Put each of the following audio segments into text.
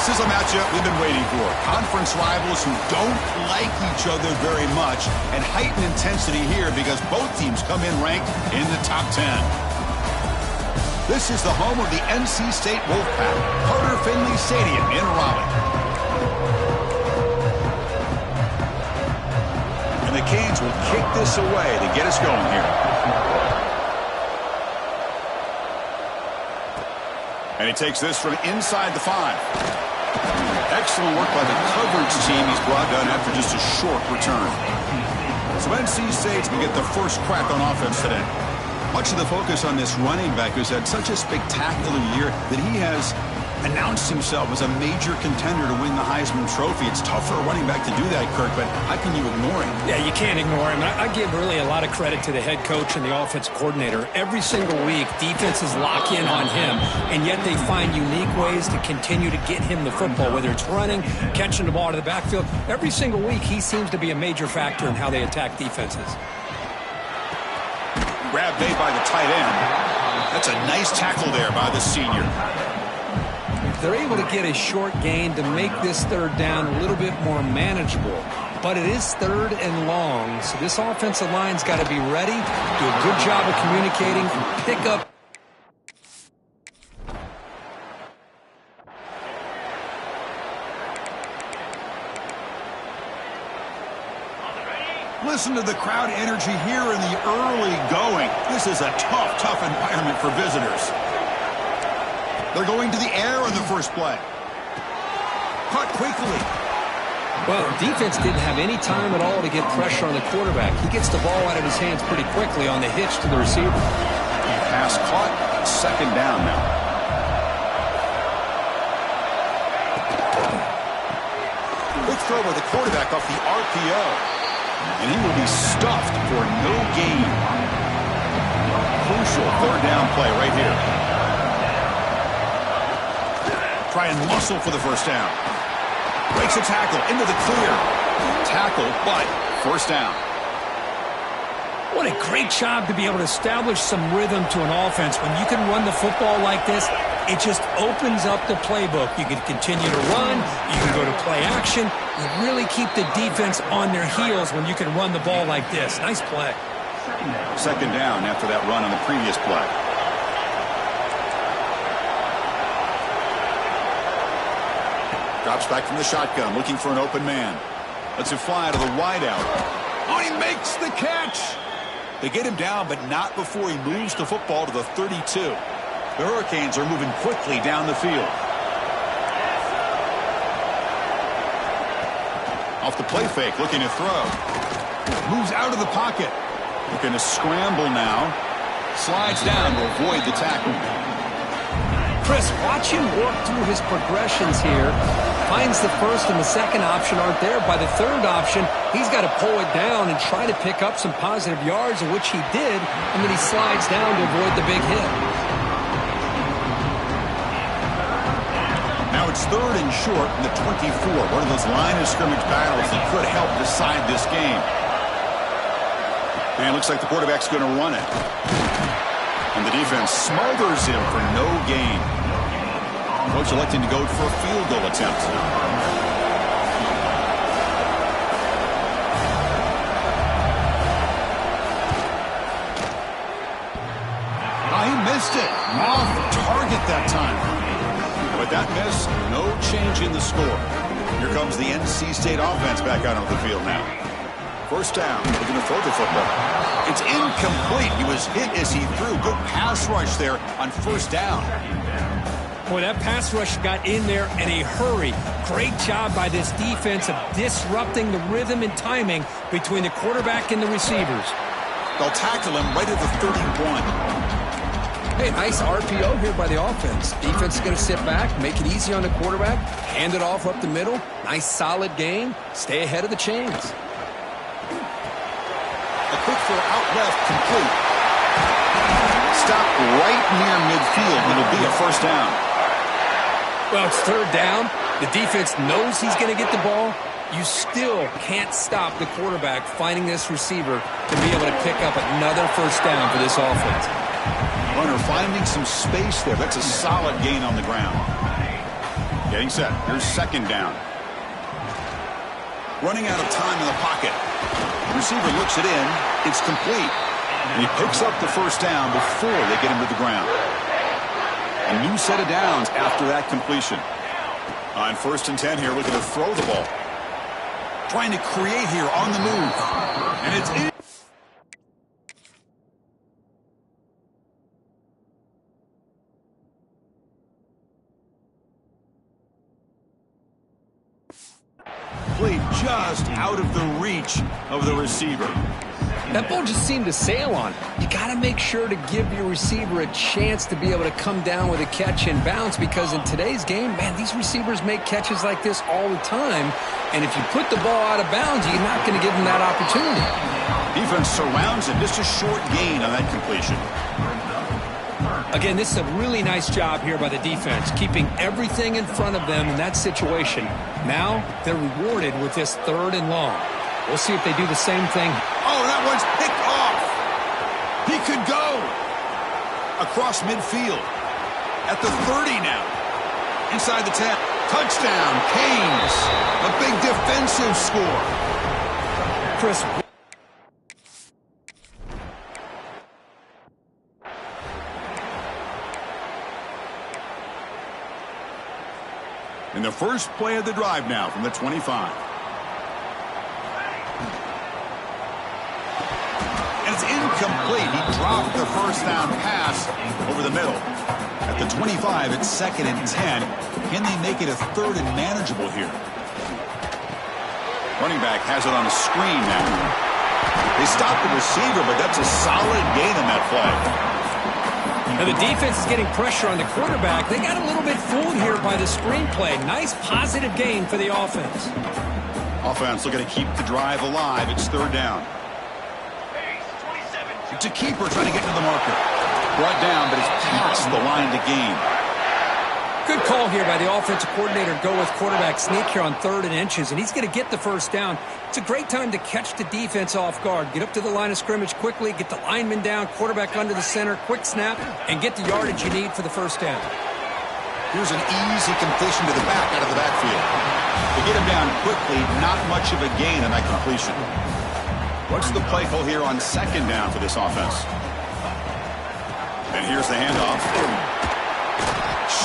This is a matchup we've been waiting for. Conference rivals who don't like each other very much, and heightened intensity here because both teams come in ranked in the top 10. This is the home of the NC State Wolfpack, Carter Finley Stadium in Raleigh. And the Canes will kick this away to get us going here. And he takes this from inside the 5. Excellent work by the coverage team he's brought down after just a short return. So NC State's going to get the first crack on offense today. Much of the focus on this running back who's had such a spectacular year that he has announced himself as a major contender to win the Heisman Trophy. It's tough for a running back to do that, Kirk, but how can you ignore him? Yeah, you can't ignore him. I give really a lot of credit to the head coach and the offensive coordinator. Every single week, defenses lock in on him, and yet they find unique ways to continue to get him the football, whether it's running, catching the ball to the backfield. Every single week, he seems to be a major factor in how they attack defenses. Grab made by the tight end. That's a nice tackle there by the senior. They're able to get a short gain to make this third down a little bit more manageable. But it is third and long, so this offensive line's got to be ready, do a good job of communicating, and pick up. Listen to the crowd energy here in the early going. This is a tough environment for visitors. They're going to the air on the first play. Caught quickly. Well, defense didn't have any time at all to get pressure on the quarterback. He gets the ball out of his hands pretty quickly on the hitch to the receiver. Pass caught. Second down now. Quick throw by the quarterback off the RPO. And he will be stuffed for no gain. Crucial third down play right here. Try and muscle for the first down. Breaks a tackle into the clear. Tackle, but first down. What a great job to be able to establish some rhythm to an offense. When you can run the football like this, it just opens up the playbook. You can continue to run. You can go to play action. You really keep the defense on their heels when you can run the ball like this. Nice play. Second down after that run on the previous play. Drops back from the shotgun, looking for an open man. Lets it fly to the wideout. Oh, he makes the catch! They get him down, but not before he moves the football to the 32. The Hurricanes are moving quickly down the field. Off the play fake, looking to throw. Moves out of the pocket. Looking to scramble now. Slides down to avoid the tackle. Chris, watch him work through his progressions here. Finds the first and the second option aren't there. By the third option, he's got to pull it down and try to pick up some positive yards, of which he did, and then he slides down to avoid the big hit. Now it's third and short in the 24. One of those line of scrimmage battles that could help decide this game. And it looks like the quarterback's going to run it. And the defense smothers him for no gain. Coach electing to go for a field goal attempt. Oh, he missed it. Off target that time. But that miss, no change in the score. Here comes the NC State offense back out on the field now. First down, looking to throw the football. It's incomplete. He was hit as he threw. Good pass rush there on first down. Boy, that pass rush got in there in a hurry. Great job by this defense of disrupting the rhythm and timing between the quarterback and the receivers. They'll tackle him right at the 31. Hey, nice RPO here by the offense. Defense is going to sit back, make it easy on the quarterback, hand it off up the middle. Nice, solid game. Stay ahead of the chains. A quick throw out left, complete. Stop right near midfield, and it'll be a first down. Well, it's third down. The defense knows he's going to get the ball. You still can't stop the quarterback finding this receiver to be able to pick up another first down for this offense. Runner finding some space there. That's a solid gain on the ground. Getting set. Here's second down. Running out of time in the pocket. Receiver looks it in. It's complete. And he picks up the first down before they get him to the ground. A new set of downs after that completion. On 1st and 10 here, looking to throw the ball. Trying to create here on the move. And it's in. Played just out of the reach of the receiver. That ball just seemed to sail on. You got to make sure to give your receiver a chance to be able to come down with a catch and bounce, because in today's game, man, these receivers make catches like this all the time. And if you put the ball out of bounds, you're not going to give them that opportunity. Defense surrounds him. Just a short gain on that completion. Again, this is a really nice job here by the defense, keeping everything in front of them in that situation. Now they're rewarded with this 3rd and long. We'll see if they do the same thing. Oh, that one's picked off. He could go across midfield at the 30 now. Inside the 10. Touchdown, Canes. A big defensive score. Chris. In the first play of the drive now from the 25. And it's incomplete. He dropped the first down pass over the middle. At the 25, it's 2nd and 10. Can they make it a 3rd and manageable here? Running back has it on a screen now. They stopped the receiver, but that's a solid gain on that play. Now the defense is getting pressure on the quarterback. They got a little bit fooled here by the screenplay. Nice positive gain for the offense. Offense looking to keep the drive alive. It's 3rd down. It's a keeper trying to get to the marker. Brought down, but it's past the line to gain. Good call here by the offensive coordinator to go with quarterback sneak here on 3rd and inches, and he's going to get the first down. It's a great time to catch the defense off guard. Get up to the line of scrimmage quickly, get the lineman down, quarterback under the center, quick snap, and get the yardage you need for the first down. Here's an easy completion to the back out of the backfield. To get him down quickly, not much of a gain on that completion. What's the play call here on 2nd down for this offense? And here's the handoff.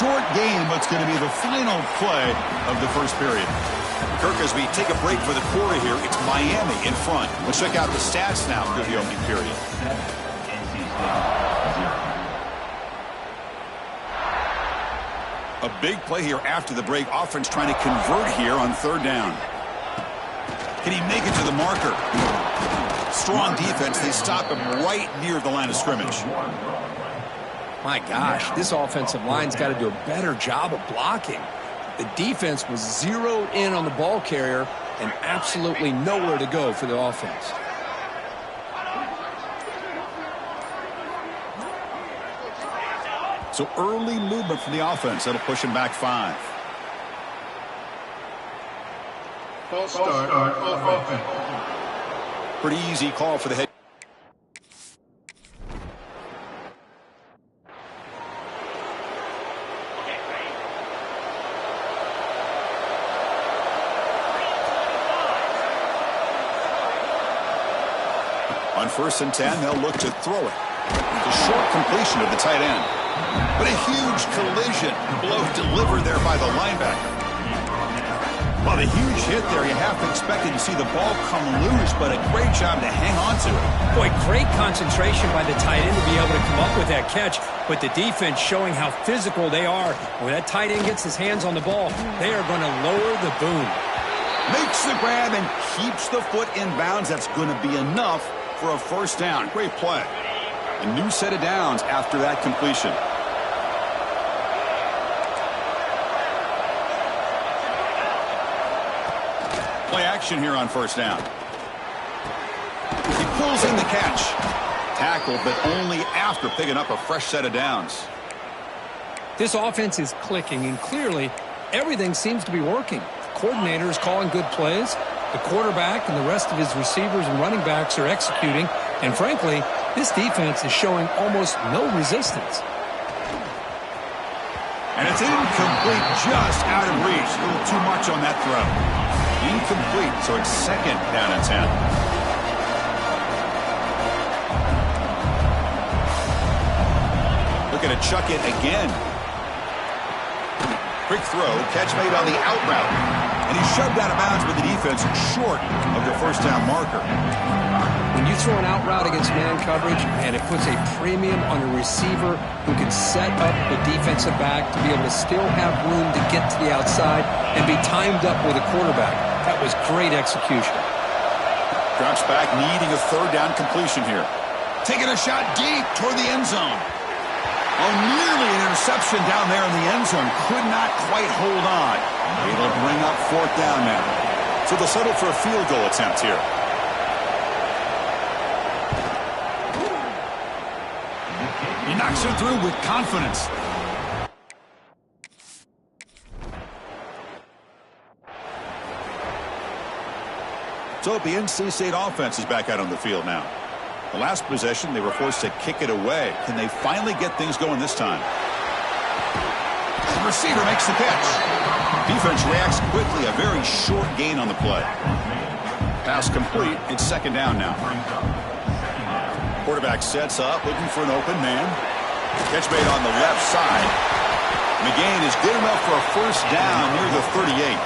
Short game, but it's going to be the final play of the first period. Kirk, as we take a break for the quarter here, it's Miami in front. Let's check out the stats now through the opening period. A big play here after the break. Offense trying to convert here on 3rd down. Can he make it to the marker? Strong defense. They stop him right near the line of scrimmage. My gosh, this offensive line's got to do a better job of blocking. The defense was zeroed in on the ball carrier and absolutely nowhere to go for the offense. So early movement from the offense. That'll push him back 5. False start off offense. Pretty easy call for the head. On 1st and 10, they'll look to throw it. The short completion of the tight end. But a huge collision blow delivered there by the linebacker. Well, the huge hit there, you have to expect to see the ball come loose, but a great job to hang on to it. Boy, great concentration by the tight end to be able to come up with that catch, but the defense showing how physical they are. When that tight end gets his hands on the ball, they are going to lower the boom. Makes the grab and keeps the foot in bounds. That's going to be enough for a first down. Great play. A new set of downs after that completion. Play action here on 1st down. He pulls in the catch. Tackled, but only after picking up a fresh set of downs. This offense is clicking, and clearly everything seems to be working. The coordinator is calling good plays. The quarterback and the rest of his receivers and running backs are executing. And frankly, this defense is showing almost no resistance. And it's incomplete, just out of reach. A little too much on that throw. Incomplete, so it's second down and 10. Looking to chuck it again. Quick throw, catch made on the out route. And he's shoved out of bounds with the defense short of the first down marker. When you throw an out route against man coverage, man, it puts a premium on a receiver who can set up the defensive back to be able to still have room to get to the outside and be timed up with a quarterback. That was great execution. Drops back, needing a third down completion here. Taking a shot deep toward the end zone. Oh, nearly an interception down there in the end zone. Could not quite hold on. Able to bring up fourth down now. So they'll settle for a field goal attempt here. He knocks it through with confidence. So the NC State offense is back out on the field now. The last possession, they were forced to kick it away. Can they finally get things going this time? The receiver makes the catch. Defense reacts quickly. A very short gain on the play. Pass complete. It's second down now. Quarterback sets up, looking for an open man. Catch made on the left side. McGain is good enough for a first down near the 38.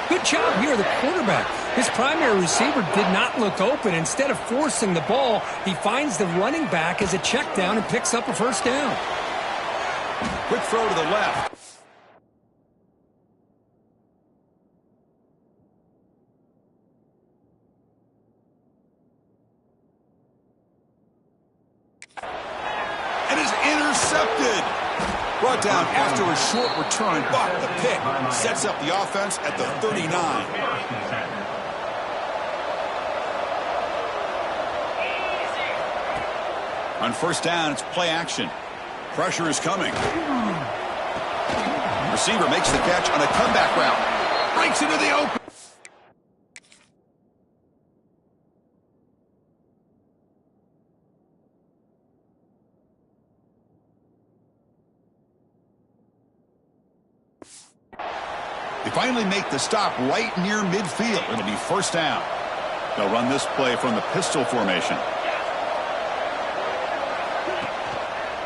Good job here, the quarterback. His primary receiver did not look open. Instead of forcing the ball, he finds the running back as a check down and picks up a first down. Quick throw to the left. And is intercepted. Brought down after a short return, but the pick sets up the offense at the 39. On first down, it's play action. Pressure is coming. Receiver makes the catch on a comeback route. Breaks into the open. They finally make the stop right near midfield. It'll be first down. They'll run this play from the pistol formation.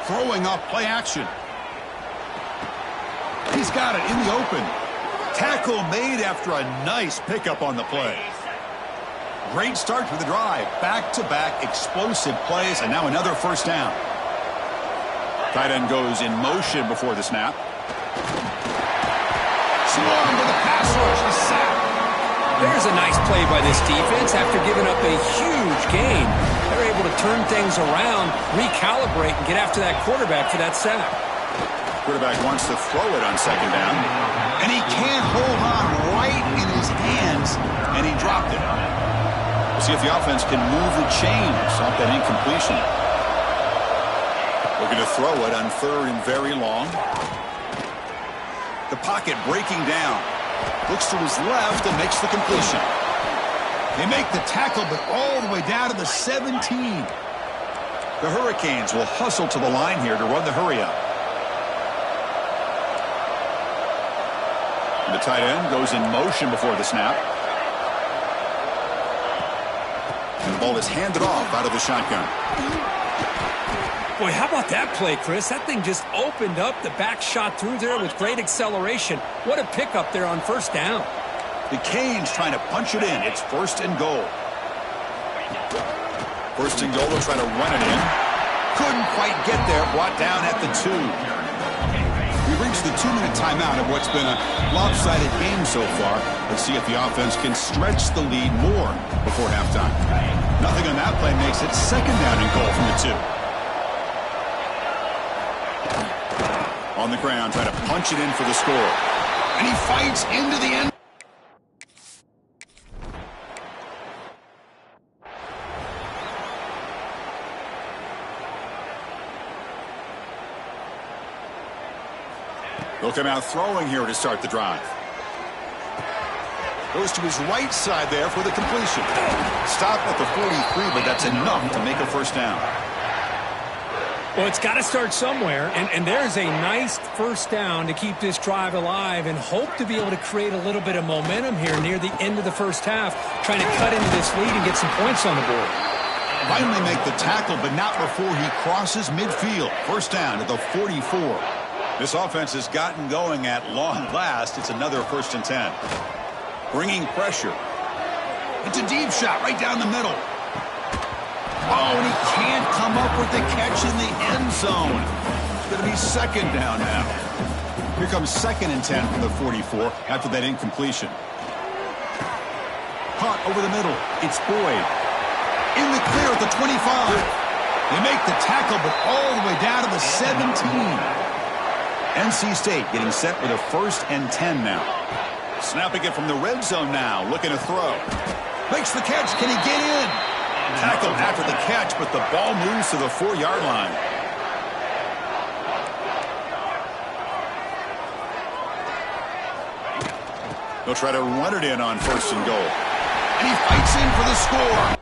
Throwing off play action. He's got it in the open. Tackle made after a nice pickup on the play. Great start to the drive. Back-to-back explosive plays, and now another first down. Tight end goes in motion before the snap. Swarmed with a pass rush. A sack. There's a nice play by this defense. After giving up a huge gain, they're able to turn things around, recalibrate, and get after that quarterback for that sack. Quarterback wants to throw it on second down, and he can't hold on right in his hands, and he dropped it. We'll see if the offense can move the chains off that incompletion. Looking to throw it on third and very long. The pocket breaking down. Looks to his left and makes the completion. They make the tackle, but all the way down to the 17. The Hurricanes will hustle to the line here to run the hurry up. And the tight end goes in motion before the snap. And the ball is handed off out of the shotgun. Boy, how about that play, Chris? That thing just opened up. The back shot through there with great acceleration. What a pickup there on first down. The Canes trying to punch it in. It's first and goal. First and goal, they'll try to run it in. Couldn't quite get there. Brought down at the 2. We've reached the 2-minute timeout of what's been a lopsided game so far. Let's see if the offense can stretch the lead more before halftime. Nothing on that play makes it second down and goal from the 2. On the ground, trying to punch it in for the score. And he fights into the end. They'll come out throwing here to start the drive. Goes to his right side there for the completion. Stop at the 43, but that's enough to make a first down. Well, it's got to start somewhere, and there's a nice first down to keep this drive alive and hope to be able to create a little bit of momentum here near the end of the first half, trying to cut into this lead and get some points on the board. Finally make the tackle, but not before he crosses midfield. First down at the 44. This offense has gotten going at long last. It's another 1st and 10. Bringing pressure. It's a deep shot right down the middle. Oh, and he can't come up with the catch in the end zone. It's going to be 2nd down now. Here comes 2nd and 10 from the 44 after that incompletion. Punt over the middle. It's Boyd. In the clear at the 25. They make the tackle, but all the way down to the 17. NC State getting set with a 1st and 10 now. Snapping it from the red zone now. Looking to throw. Makes the catch. Can he get in? Tackled after the catch, but the ball moves to the 4-yard line. They'll try to run it in on 1st and goal. And he fights in for the score.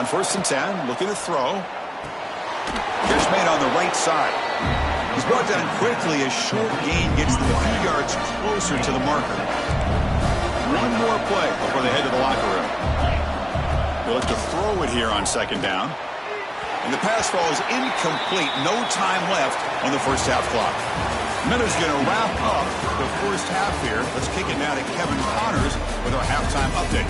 On 1st and 10, looking to throw. Catch made on the right side. He's brought down quickly as short gain gets them a few yards closer to the marker. One more play before they head to the locker room. They'll look to throw it here on 2nd down. And the pass falls incomplete. No time left on the first half clock. Miller's going to wrap up the first half here. Let's kick it now to Kevin Connors with our halftime update.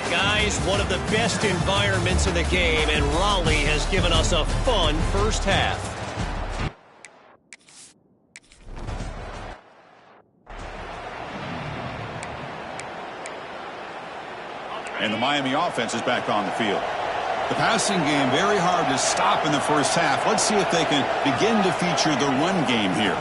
Guys, one of the best environments in the game, and Raleigh has given us a fun first half. And the Miami offense is back on the field. The passing game very hard to stop in the first half. Let's see if they can begin to feature the run game here.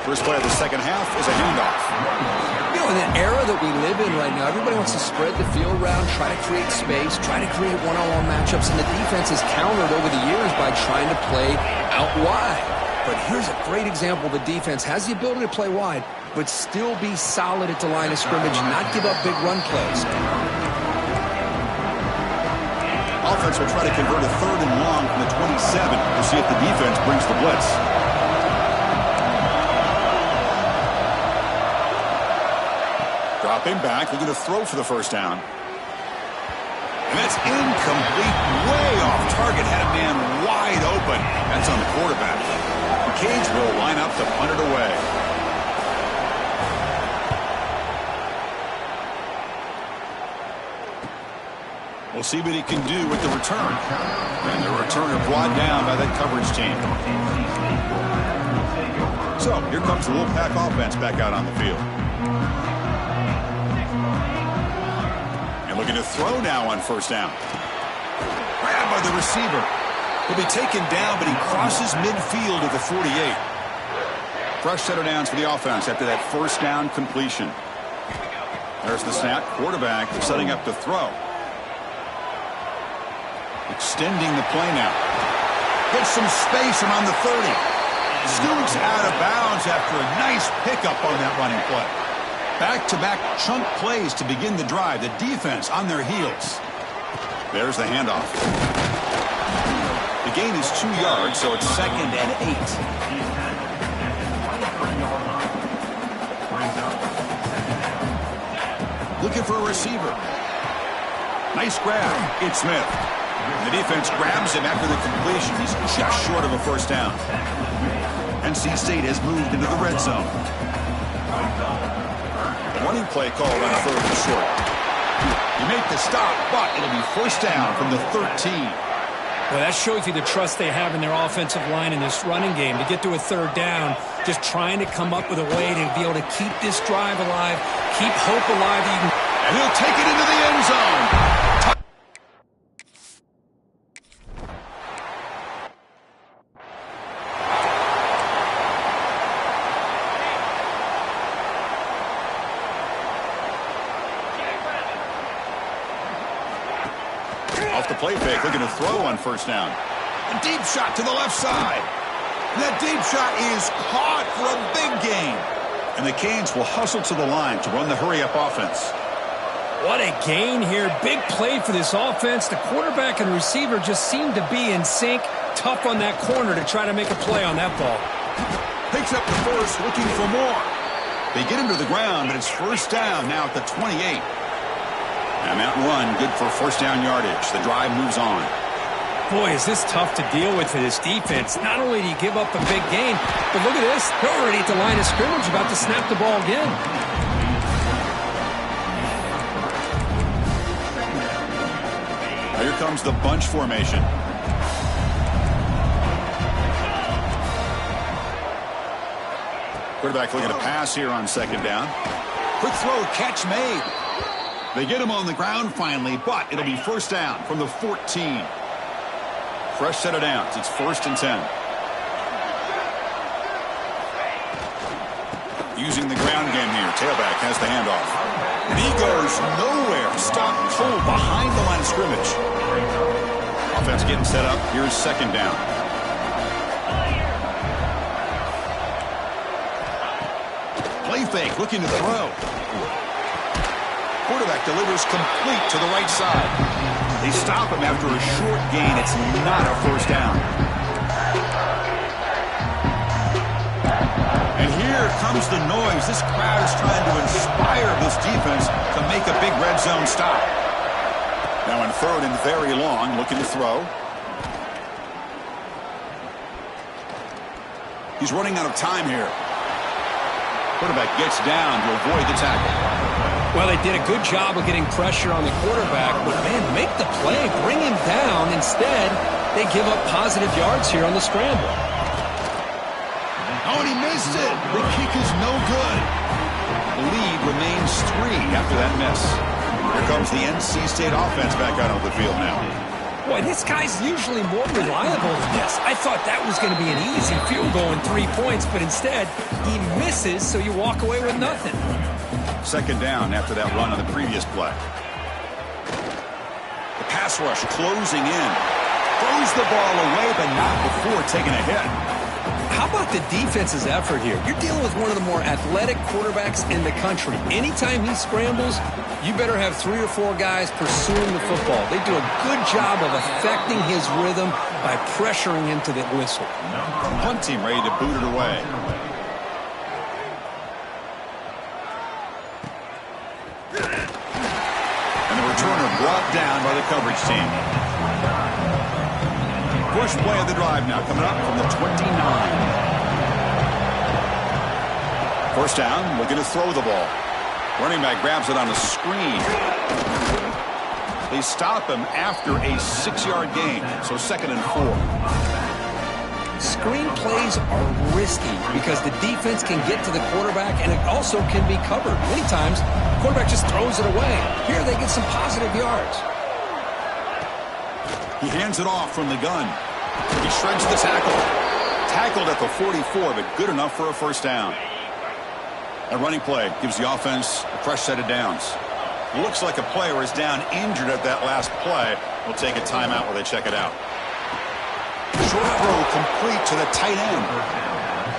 First play of the second half is a handoff. You know, in the era that we live in right now, everybody wants to spread the field around, try to create space, try to create one-on-one matchups, and the defense has countered over the years by trying to play out wide. But here's a great example. The defense has the ability to play wide, but still be solid at the line of scrimmage and not give up big run plays. Offense will try to convert a 3rd and long from the 27 to see if the defense brings the blitz. Dropping back, looking to throw for the 1st down. And that's incomplete, way off target, had a man wide open. That's on the quarterback. The Canes will line up to punt it away. We'll see what he can do with the return. And the returner brought down by that coverage team. So, here comes the Wolfpack offense back out on the field. And looking to throw now on 1st down. Grabbed by the receiver. He'll be taken down, but he crosses midfield at the 48. Fresh set of downs for the offense after that 1st down completion. There's the snap. Quarterback setting up to throw. Extending the play now. Gets some space around the 30. Scoots out of bounds after a nice pickup on that running play. Back-to-back chunk plays to begin the drive. The defense on their heels. There's the handoff. The gain is 2 yards, so it's 2nd and 8. Looking for a receiver. Nice grab. It's Smith. And the defense grabs him after the completion. He's just short of a 1st down. NC State has moved into the red zone. Running play called on 3rd and short. You make the stop, but it'll be 1st down from the 13. Well, that shows you the trust they have in their offensive line in this running game. To get to a 3rd down, just trying to come up with a way to be able to keep this drive alive, keep hope alive. And he'll take it into the end zone. Off the play fake, looking to throw on 1st down. A deep shot to the left side. And that deep shot is caught for a big gain. And the Canes will hustle to the line to run the hurry-up offense. What a gain here. Big play for this offense. The quarterback and receiver just seem to be in sync. Tough on that corner to try to make a play on that ball. Picks up the first, looking for more. They get him to the ground, but it's first down now at the 28. Now Mountain Run, good for first down yardage. The drive moves on. Boy, is this tough to deal with for this defense. Not only do you give up a big gain, but look at this. They're already at the line of scrimmage, about to snap the ball again. Now here comes the bunch formation. Quarterback looking to pass here on second down. Quick throw, catch made. They get him on the ground finally, but it'll be first down from the 14. Fresh set of downs. It's 1st and 10. Using the ground game here. Tailback has the handoff. And he goes nowhere. Stop cold behind the line of scrimmage. Offense getting set up. Here's second down. Play fake, looking to throw. Quarterback delivers complete to the right side. They stop him after a short gain. It's not a first down. And here comes the noise. This crowd is trying to inspire this defense to make a big red zone stop. Now in 3rd and very long, looking to throw. He's running out of time here. Quarterback gets down to avoid the tackle. Well, they did a good job of getting pressure on the quarterback, but, man, make the play. Bring him down. Instead, they give up positive yards here on the scramble. Oh, and he missed it. The kick is no good. The lead remains 3 after that miss. Here comes the NC State offense back out on the field now. Boy, this guy's usually more reliable than this. I thought that was going to be an easy field goal and 3 points, but instead, he misses, so you walk away with nothing. Second down after that run on the previous play. The pass rush closing in. Throws the ball away, but not before taking a hit. How about the defense's effort here? You're dealing with one of the more athletic quarterbacks in the country. Anytime he scrambles, you better have 3 or 4 guys pursuing the football. They do a good job of affecting his rhythm by pressuring him to the whistle. Punt team ready to boot it away. Returner brought down by the coverage team. First play of the drive now coming up from the 29. First down, looking to throw the ball. Running back grabs it on a screen. They stop him after a 6-yard gain, so 2nd and 4. Screen plays are risky because the defense can get to the quarterback and it also can be covered. Many times, the quarterback just throws it away. Here they get some positive yards. He hands it off from the gun. He shreds the tackle. Tackled at the 44, but good enough for a first down. A running play gives the offense a fresh set of downs. Looks like a player is down injured at that last play. We'll take a timeout while they check it out. Short throw complete to the tight end.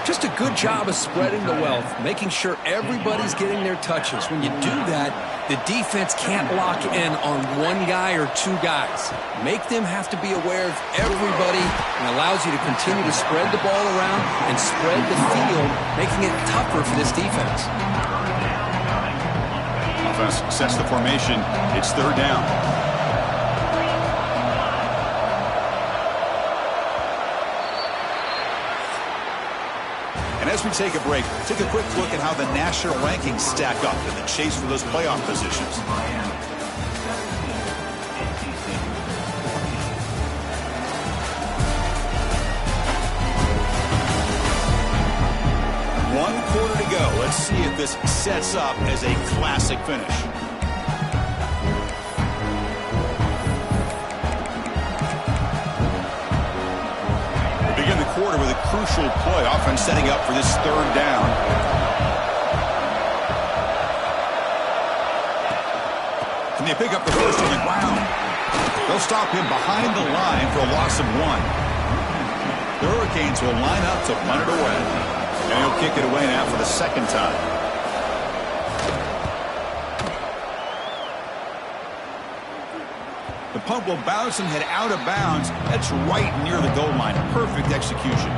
Just a good job of spreading the wealth, making sure everybody's getting their touches. When you do that, the defense can't lock in on 1 guy or 2 guys. Make them have to be aware of everybody and allows you to continue to spread the ball around and spread the field, making it tougher for this defense. Offense sets the formation. It's 3rd down. And as we take a break, take a quick look at how the national rankings stack up in the chase for those playoff positions. One quarter to go. Let's see if this sets up as a classic finish. Begin the quarter with a crucial play. Offense setting up for this 3rd down. Can they pick up the first on the ground? They'll stop him behind the line for a loss of 1. The Hurricanes will line up to punt it away. And he'll kick it away now for the second time. The punt will bounce and head out of bounds. That's right near the goal line. Perfect execution.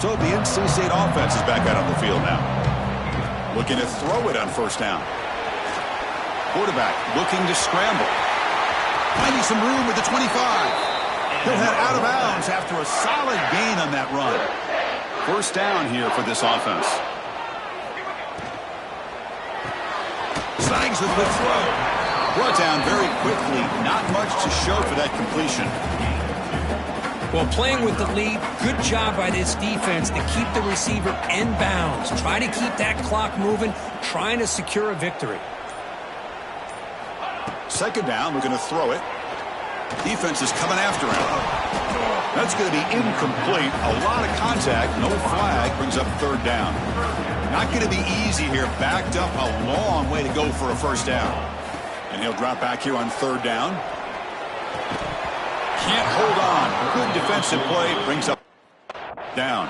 So the NC State offense is back out on the field now. Looking to throw it on first down. Quarterback looking to scramble. Finding some room at the 25. He'll head out of bounds after a solid gain on that run. First down here for this offense. Signs with the throw. Brought down very quickly. Not much to show for that completion. Well, playing with the lead, good job by this defense to keep the receiver in bounds. Try to keep that clock moving, trying to secure a victory. Second down, we're going to throw it. Defense is coming after him. That's going to be incomplete. A lot of contact, no flag, brings up third down. Not going to be easy here. Backed up a long way to go for a first down. And he'll drop back here on third down. Can't hold on. Good defensive play. Brings up down.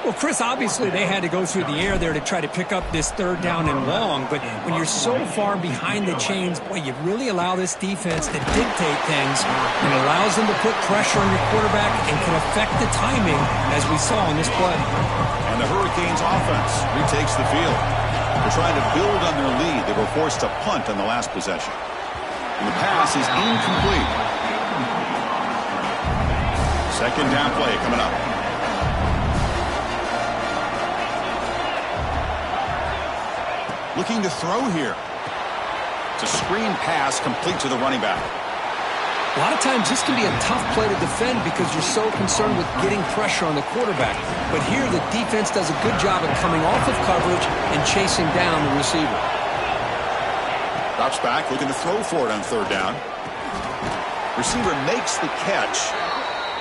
Well, Chris, obviously they had to go through the air there to try to pick up this third down and long. But when you're so far behind the chains, boy, you really allow this defense to dictate things. It allows them to put pressure on your quarterback and can affect the timing, as we saw on this play. And the Hurricanes offense retakes the field. They're trying to build on their lead. They were forced to punt on the last possession. And the pass is incomplete. Second down play coming up. Looking to throw here. It's a screen pass complete to the running back. A lot of times this can be a tough play to defend because you're so concerned with getting pressure on the quarterback. But here the defense does a good job of coming off of coverage and chasing down the receiver. Drops back, looking to throw for it on third down. Receiver makes the catch.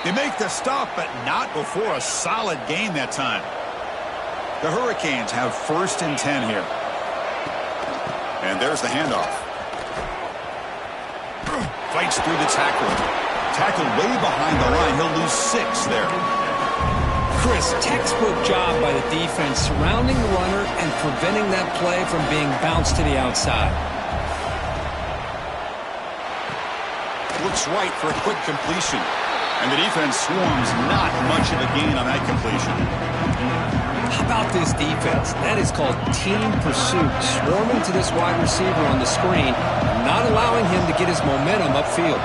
They make the stop, but not before a solid gain that time. The Hurricanes have first and 10 here. And there's the handoff. Fights through the tackle. Tackled way behind the line. He'll lose 6 there. Chris, textbook job by the defense surrounding the runner and preventing that play from being bounced to the outside. Looks right for a quick completion. And the defense swarms not much of a gain on that completion. How about this defense? That is called team pursuit. Swarming to this wide receiver on the screen, not allowing him to get his momentum upfield.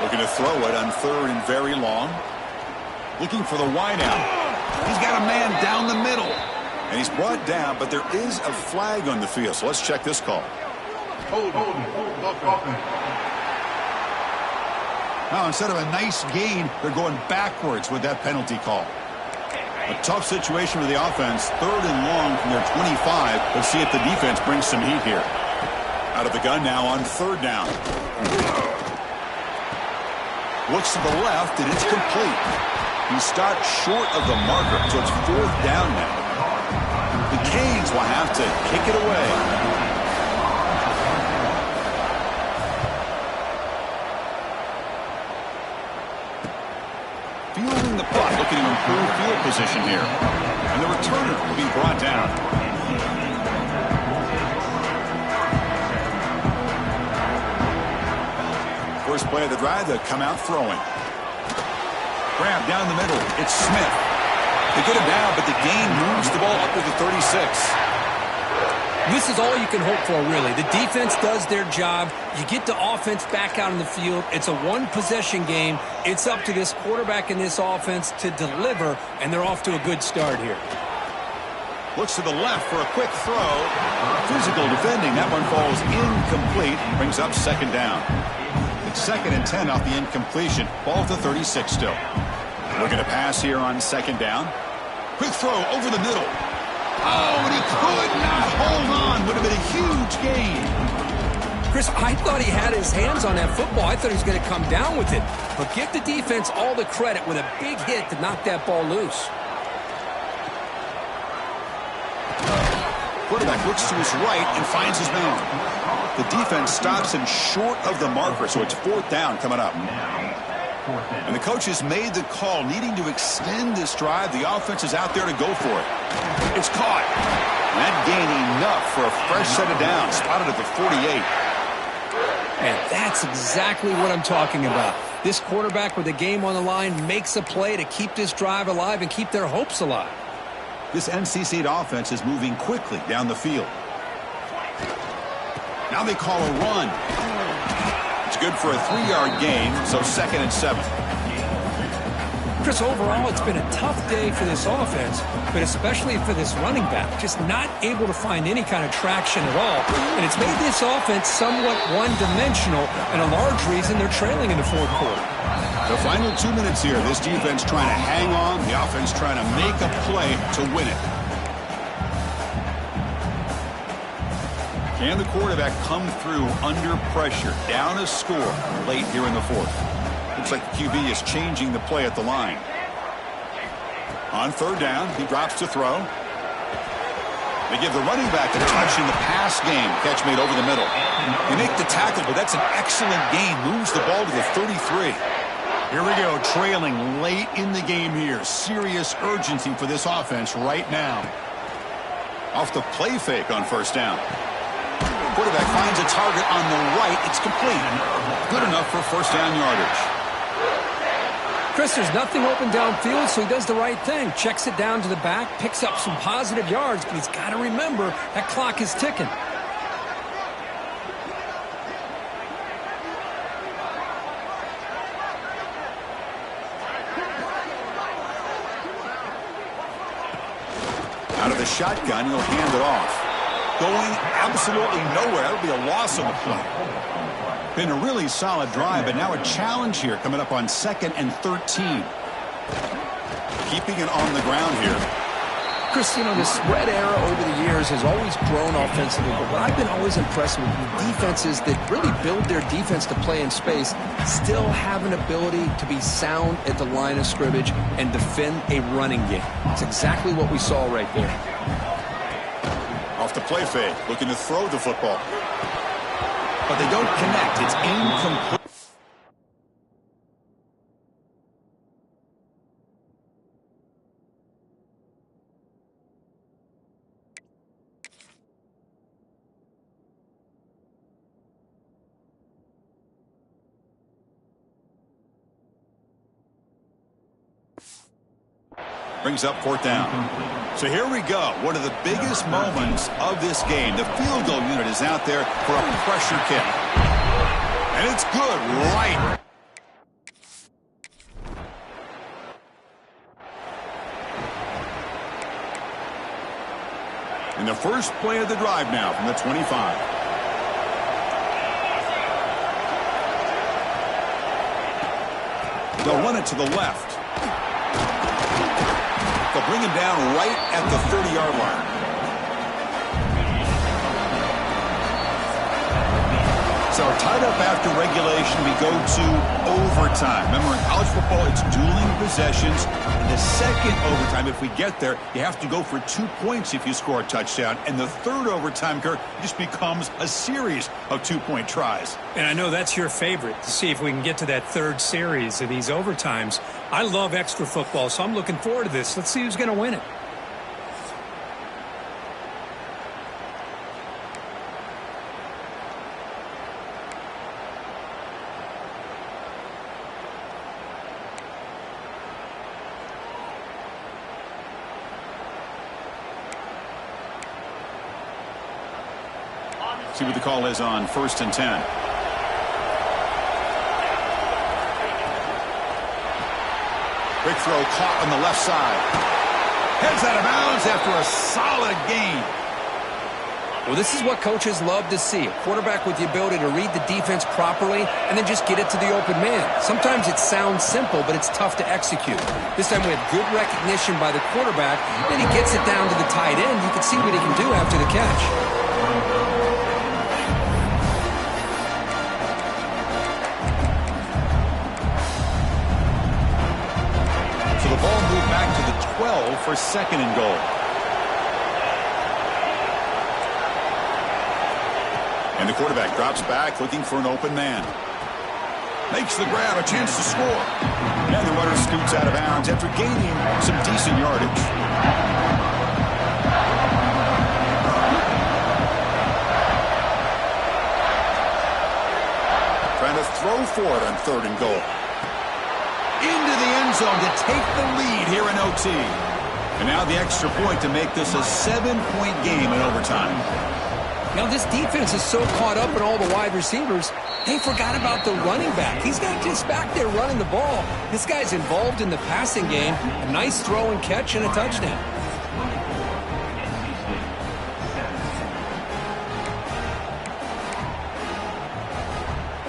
Looking to throw it on third and very long. Looking for the wide out. He's got a man down the middle. And he's brought down, but there is a flag on the field. So let's check this call. Hold. Now, instead of a nice gain, they're going backwards with that penalty call. A tough situation for the offense. Third and long from their 25. Let's see if the defense brings some heat here. Out of the gun now on third down. Looks to the left, and it's complete. He stopped short of the marker, so it's fourth down now. The Canes will have to kick it away. Fielding the puck, looking to improve field position here. And the returner will be brought down. First play of the drive, they'll come out throwing. Grab down the middle. It's Smith. They get him down, but the gain moves the ball up to the 36. This is all you can hope for, really. The defense does their job. You get the offense back out in the field. It's a one-possession game. It's up to this quarterback and this offense to deliver, and they're off to a good start here. Looks to the left for a quick throw. Physical defending. That one falls incomplete. Brings up second down. It's second and 10 off the incompletion. Ball to 36 still. Looking to pass here on second down. Quick throw over the middle. Oh, and he could not hold on. Would have been a huge gain. Chris, I thought he had his hands on that football. I thought he was going to come down with it. But give the defense all the credit with a big hit to knock that ball loose. Quarterback looks to his right and finds his man. The defense stops him short of the marker, so it's fourth down coming up. And the coach has made the call, needing to extend this drive. The offense is out there to go for it. It's caught. And that gained enough for a fresh set of downs, spotted at the 48. And that's exactly what I'm talking about. This quarterback with the game on the line makes a play to keep this drive alive and keep their hopes alive. This NC State offense is moving quickly down the field. Now they call a run. It's good for a 3-yard gain, so 2nd and 7. Chris, overall, it's been a tough day for this offense, but especially for this running back. Just not able to find any kind of traction at all. And it's made this offense somewhat one-dimensional, and a large reason they're trailing in the fourth quarter. The final 2 minutes here. This defense trying to hang on. The offense trying to make a play to win it. Can the quarterback come through under pressure, down a score late here in the fourth? Looks like the QB is changing the play at the line. On 3rd down, he drops to throw. They give the running back a touch in the pass game. Catch made over the middle. They make the tackle, but that's an excellent gain. Moves the ball to the 33. Here we go, trailing late in the game here. Serious urgency for this offense right now. Off the play fake on 1st down. Quarterback finds a target on the right. It's complete. Good enough for 1st down yardage. Chris, there's nothing open downfield, so he does the right thing. Checks it down to the back, picks up some positive yards, but he's got to remember that clock is ticking. Out of the shotgun, he'll hand it off. Going absolutely nowhere. That'll be a loss on the play. Been a really solid drive, but now a challenge here coming up on 2nd and 13. Keeping it on the ground here. Chris, you know, the spread era over the years has always grown offensively, but what I've been always impressed with defenses that really build their defense to play in space still have an ability to be sound at the line of scrimmage and defend a running game. It's exactly what we saw right there. Off the play fake, looking to throw the football. But they don't connect. It's incomplete. Brings up 4th down. So here we go. One of the biggest moments of this game. The field goal unit is out there for a pressure kick. And it's good, right. In the first play of the drive now from the 25. They'll run it to the left. They'll bring him down right at the 30-yard line. So tied up after regulation, we go to overtime. Remember, in college football, it's dueling possessions. In the second overtime, if we get there, you have to go for 2 points if you score a touchdown. And the 3rd overtime, Kirk, just becomes a series of 2-point tries. And I know that's your favorite, to see if we can get to that 3rd series of these overtimes. I love extra football, so I'm looking forward to this. Let's see who's going to win it. See what the call is on 1st and 10. Big throw caught on the left side. Heads out of bounds after a solid gain. Well, this is what coaches love to see. A quarterback with the ability to read the defense properly and then just get it to the open man. Sometimes it sounds simple, but it's tough to execute. This time we have good recognition by the quarterback. Then he gets it down to the tight end. You can see what he can do after the catch. So the ball moved back to the 12 for 2nd and goal. And the quarterback drops back looking for an open man. Makes the grab, a chance to score. And the runner scoots out of bounds after gaining some decent yardage. Trying to throw for it on 3rd and goal. Into the end zone to take the lead here in OT. And now the extra point to make this a 7-point game in overtime. Now this defense is so caught up in all the wide receivers, they forgot about the running back. He's not just back there running the ball. This guy's involved in the passing game. A nice throw and catch and a touchdown.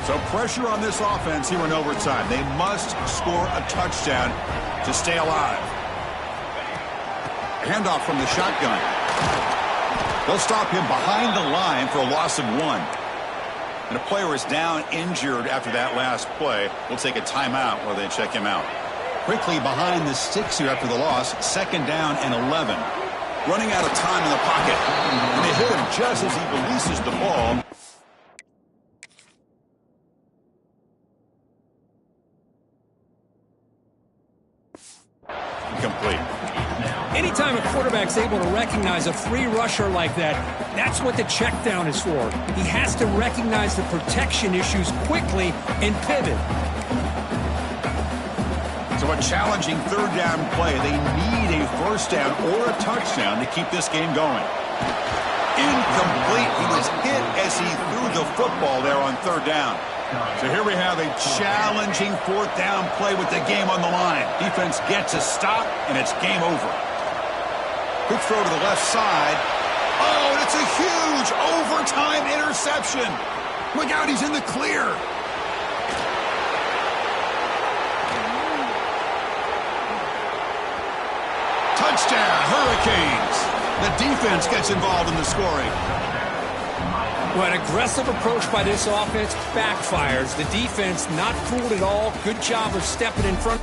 So pressure on this offense here in overtime. They must score a touchdown to stay alive. Handoff from the shotgun. They'll stop him behind the line for a loss of 1. And a player is down injured after that last play. We'll take a timeout while they check him out. Quickly behind the sticks here after the loss. 2nd down and 11. Running out of time in the pocket. And they hit him just as he releases the ball. Incomplete. Anytime a quarterback's able to recognize a free rusher like that, that's what the check down is for. He has to recognize the protection issues quickly and pivot. So a challenging 3rd down play. They need a 1st down or a touchdown to keep this game going. Incomplete. He was hit as he threw the football there on 3rd down. So here we have a challenging 4th down play with the game on the line. Defense gets a stop, and it's game over. Quick throw to the left side. Oh, and it's a huge overtime interception. Look out, he's in the clear. Touchdown, Hurricanes. The defense gets involved in the scoring. Well, an aggressive approach by this offense backfires. The defense not fooled at all. Good job of stepping in front.